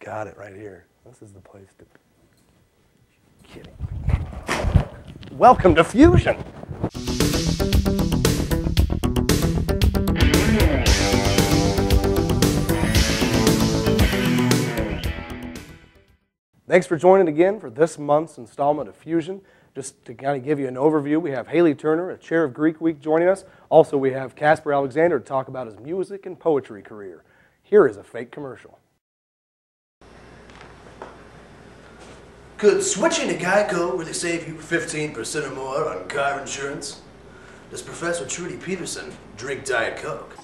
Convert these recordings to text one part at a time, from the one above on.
got it right here. This is the place to be. Kidding. Welcome to Fusion. Thanks for joining again for this month's installment of Fusion. Just to kind of give you an overview, we have Haleigh Turner, a chair of Greek Week, joining us. Also, we have Casper Alexander to talk about his music and poetry career. Here is a fake commercial. Could switching to Geico really save you 15% or more on car insurance? Does Professor Trudy Peterson drink Diet Coke?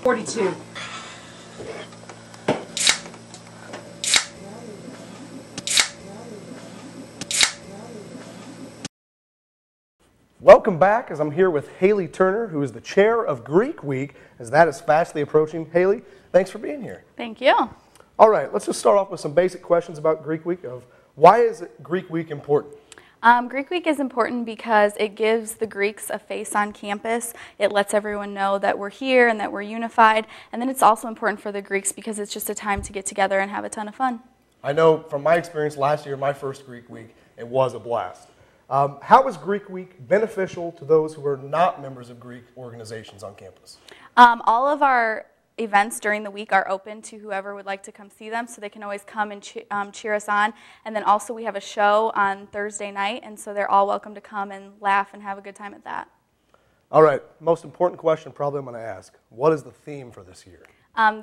$42. Welcome back, as I'm here with Haleigh Turner, who is the chair of Greek Week, as that is fastly approaching. Haleigh, thanks for being here. Thank you. All right, let's just start off with some basic questions about Greek Week. Why is Greek Week important? Greek Week is important because it gives the Greeks a face on campus. It lets everyone know that we're here and that we're unified. And then it's also important for the Greeks because it's just a time to get together and have a ton of fun. I know from my experience last year, my first Greek Week, it was a blast. How is Greek Week beneficial to those who are not members of Greek organizations on campus? All of our events during the week are open to whoever would like to come see them, so they can always come and cheer us on. And then also we have a show on Thursday night, and so they're all welcome to come and laugh and have a good time at that. All right, most important question probably I'm going to ask. What is the theme for this year?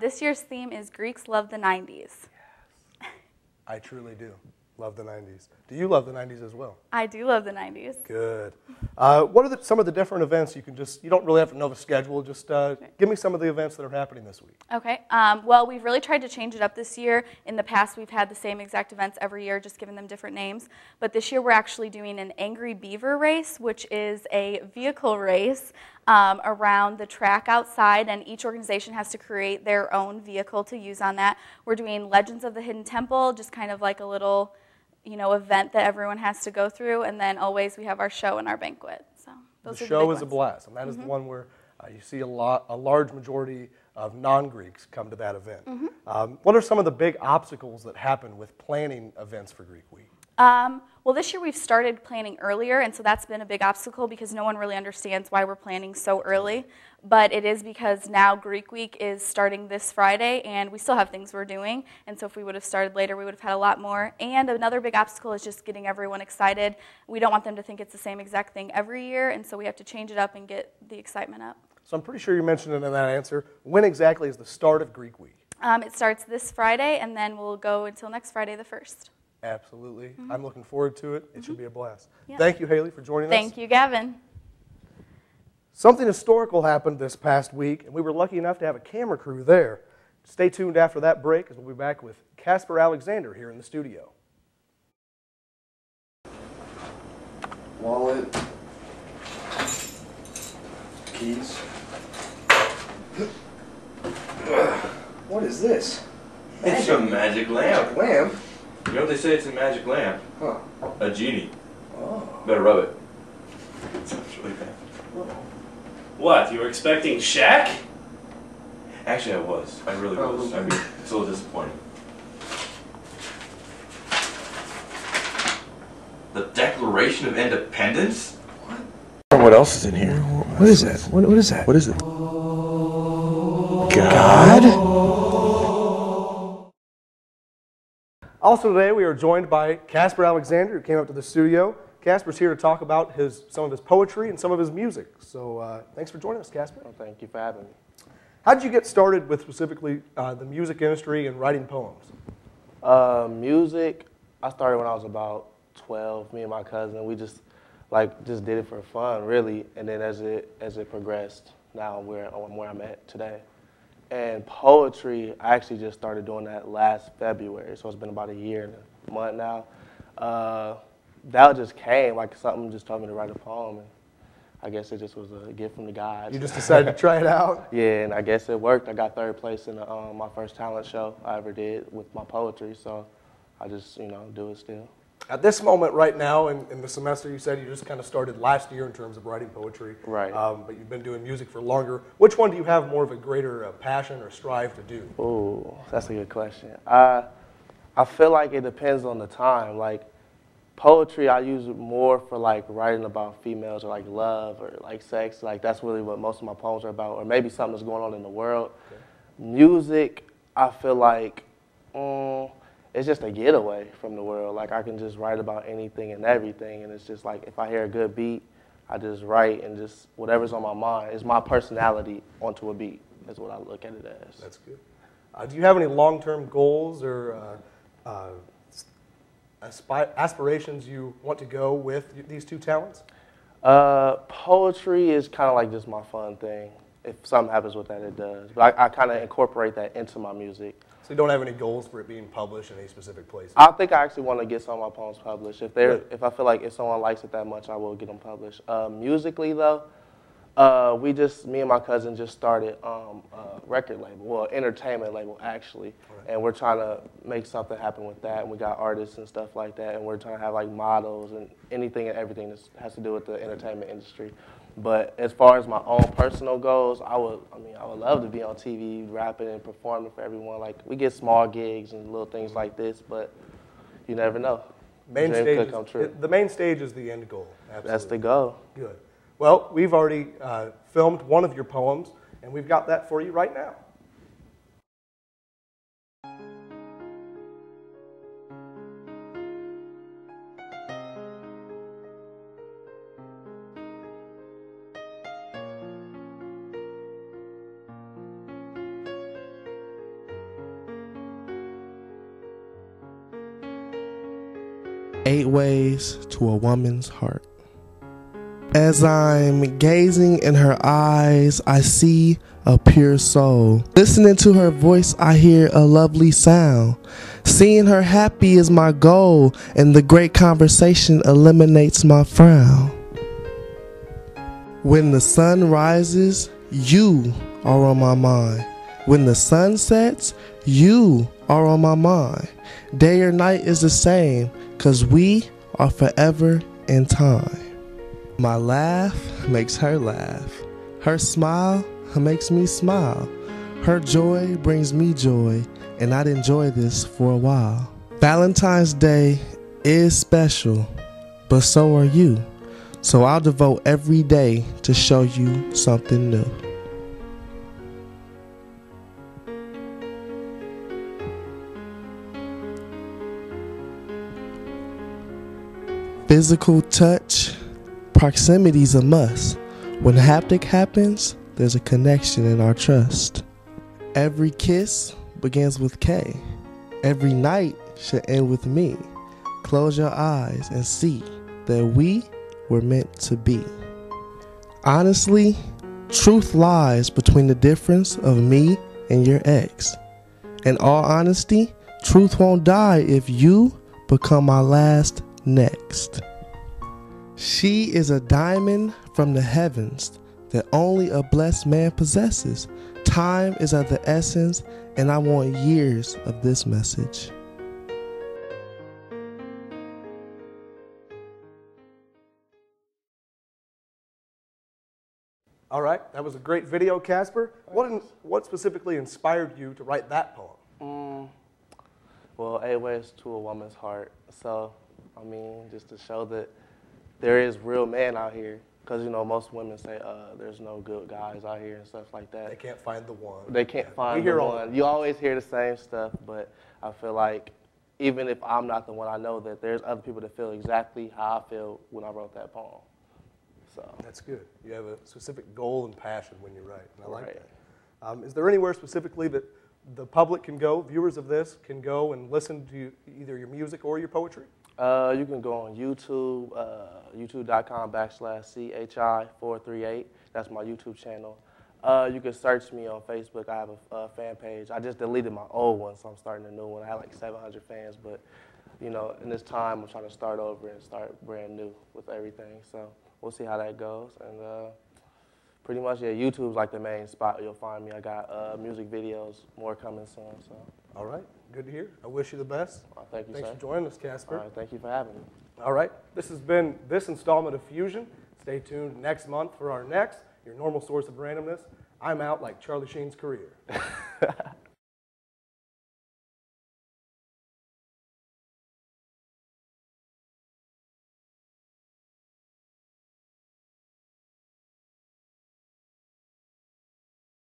This year's theme is Greeks Love the 90s. Yes. I truly do love the 90s. Do you love the 90s as well? I do love the 90s. Good. What are some of the different events you don't really have to know the schedule, just give me some of the events that are happening this week. Okay. Well, we've really tried to change it up this year. In the past, we've had the same exact events every year, just giving them different names. But this year, we're actually doing an Angry Beaver race, which is a vehicle race around the track outside, and each organization has to create their own vehicle to use on that. We're doing Legends of the Hidden Temple, just kind of like a little event that everyone has to go through, and then always we have our show and our banquet. So those the are the show big is ones. a blast, and that is the one where you see a large majority of non-Greeks come to that event. What are some of the big obstacles that happen with planning events for Greek Week? Well, this year we've started planning earlier, and so that's been a big obstacle because no one really understands why we're planning so early. But it is because now Greek Week is starting this Friday, and we still have things we're doing. And so if we would have started later, we would have had a lot more. And another big obstacle is just getting everyone excited. We don't want them to think it's the same exact thing every year, and so we have to change it up and get the excitement up. So I'm pretty sure you mentioned it in that answer. When exactly is the start of Greek Week? It starts this Friday, and then we'll go until next Friday the 1st. Absolutely. I'm looking forward to it. It should be a blast. Yeah. Thank you, Haleigh, for joining us. Thank you, Gavin. Something historical happened this past week, and we were lucky enough to have a camera crew there. Stay tuned after that break, as we'll be back with Casper Alexander here in the studio. Wallet. Keys. What is this? It's a magic lamp. Lamp? You know what they say it's a magic lamp? Huh. A genie. Oh. Better rub it. It sounds really bad. What, you were expecting Shaq? Actually, I was. I really was. I mean, it's a little disappointing. The Declaration of Independence? What else is in here? What is that? What is that? What is it? God? Also today, we are joined by Casper Alexander, who came up to the studio. Casper's here to talk about some of his poetry and some of his music. So thanks for joining us, Casper. Well, thank you for having me. How did you get started with specifically the music industry and writing poems? Music, I started when I was about 12. Me and my cousin, we just did it for fun, really. And then as it progressed, now I'm where I'm at today. And poetry, I actually just started doing that last February, so it's been about a year and a month now. That just came, like something just told me to write a poem, and I guess it just was a gift from the gods. You just decided to try it out? Yeah, and I guess it worked. I got third place in my first talent show I ever did with my poetry, so I just, do it still. At this moment right now in the semester, you said you just kind of started last year in terms of writing poetry. Right. But you've been doing music for longer. Which one do you have more of a greater passion or strive to do? Oh, that's a good question. I feel like it depends on the time. Like poetry, I use it more for like writing about females or like love or like sex. Like that's really what most of my poems are about, or maybe something that's going on in the world. Okay. Music, I feel like it's just a getaway from the world. Like I can just write about anything and everything, and it's just like if I hear a good beat, I just write and just whatever's on my mind. It's my personality onto a beat is what I look at it as. That's good. Do you have any long-term goals or aspirations you want to go with these two talents? Poetry is kind of like just my fun thing. If something happens with that, it does. But I kind of incorporate that into my music. So you don't have any goals for it being published in any specific place? I think I actually want to get some of my poems published. If I feel like if someone likes it that much, I will get them published. Musically though, me and my cousin just started a record label, well, entertainment label actually, and we're trying to make something happen with that. And we got artists and stuff like that, and we're trying to have like models and anything and everything that has to do with the entertainment industry. But as far as my own personal goals, I would love to be on TV, rapping and performing for everyone. Like we get small gigs and little things like this, but you never know. The main stage is the end goal. Absolutely. That's the goal. Good. Well, we've already filmed one of your poems, and we've got that for you right now. Eight Ways to a Woman's Heart. As I'm gazing in her eyes, I see a pure soul. Listening to her voice, I hear a lovely sound. Seeing her happy is my goal, and the great conversation eliminates my frown. When the sun rises, you are on my mind. When the sun sets, you are on my mind. Day or night is the same, 'cause we are forever in time. My laugh makes her laugh. Her smile makes me smile. Her joy brings me joy, and I'd enjoy this for a while. Valentine's Day is special, but so are you. So I'll devote every day to show you something new. Physical touch, proximity's a must. When haptic happens, there's a connection in our trust. Every kiss begins with K. Every night should end with me. Close your eyes and see that we were meant to be. Honestly, truth lies between the difference of me and your ex. In all honesty, truth won't die if you become my last next. She is a diamond from the heavens that only a blessed man possesses. Time is of the essence, and I want years of this message. All right, that was a great video, Casper. What specifically inspired you to write that poem? Well, 8 Ways to a Woman's Heart. So, I mean, just to show that there is real men out here. Because, you know, most women say there's no good guys out here and stuff like that. They can't find the one. They can't find the one. You always hear the same stuff, but I feel like even if I'm not the one, I know that there's other people that feel exactly how I feel when I wrote that poem. So that's good. You have a specific goal and passion when you write, and I like that. Is there anywhere specifically that the public can go, viewers of this, can go and listen to either your music or your poetry? You can go on YouTube, youtube.com/CHI438. That's my YouTube channel. You can search me on Facebook. I have a fan page. I just deleted my old one, so I'm starting a new one. I had like 700 fans, but you know, in this time, I'm trying to start over and start brand new with everything. So we'll see how that goes. And pretty much, yeah, YouTube's like the main spot you'll find me. I got music videos, more coming soon. So. All right. Good to hear. I wish you the best. Thank you, Thanks sir. for joining us, Casper. All right, thank you for having me. All right, this has been this installment of Fusion. Stay tuned next month for our next, your normal source of randomness. I'm out like Charlie Sheen's career.